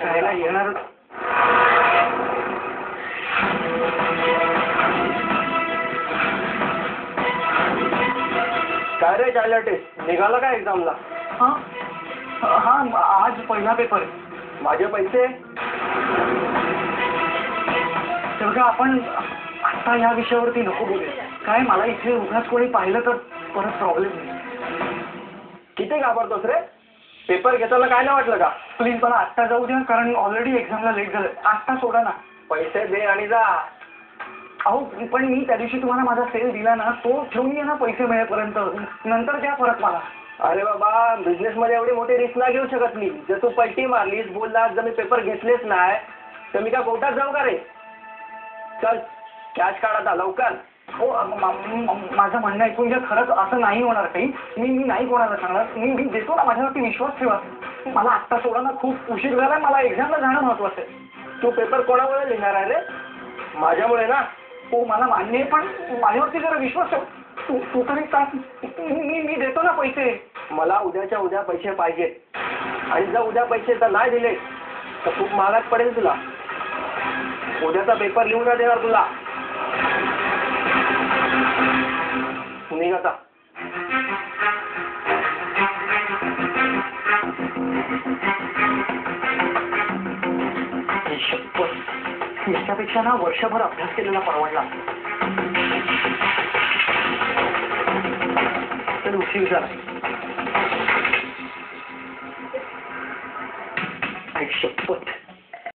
करायला येणार. काय रे चायला टेस्ट निघाला का एक्झामला? हा हा आज पहिला पेपर. माझे पैसे तेव्हा आपण आता या विषयावरती नको बोलूया. काय मला इथे उगाच कोणी पाहिलं तर परत प्रॉब्लेम नाही. किती घाबरतोस रे? पेपर घेताना काय नाही वाटलं का? प्लीज मला आत्ता जाऊ द्या, कारण ऑलरेडी एक्झामला लेट झालं. आत्ता सोडा ना. पैसे दे आणि जा. अहो पण मी त्या दिवशी तुम्हाला माझा सेल दिला ना, तो ठेवून ये ना पैसे मिळेपर्यंत. नंतर द्या परत मला. अरे बाबा, बिझनेस मध्ये एवढी मोठी रिस्क नाही घेऊ शकत मी. जर तू पलटी मारलीस, बोललास, जर मी पेपर घेतलेच नाही तर मी काय कोर्टात जाऊ का रे? चल कॅश काढ आता लवकर. हो माझं म्हणणं ऐकून घ्या. खरंच असं नाही होणार काही. मी नाही कोणाला सांगणार. मी देतो ना, माझ्यावरती विश्वास ठेवा. मला आत्ता सोडा ना, खूप उशीर झाला. मला एक्झामला जाणं महत्वाचं आहे. तू पेपर कोणामुळे लिहिणार आहे रे? माझ्यामुळे ना. हो मला मान्य आहे, पण माझ्यावरती जरा विश्वास ठेव. तू तरी सांग. मी देतो ना पैसे. मला उद्याच्या उद्या पैसे पाहिजेत. आणि जर उद्या पैसे तर नाही दिले तर खूप महागात पडेल तुला. उद्याचा पेपर लिहून नाही देणार तुला. निघ आता. याच्यापेक्षा ना वर्षभर अभ्यास केलेला परवडला. तर उशीर झाला. शपथ.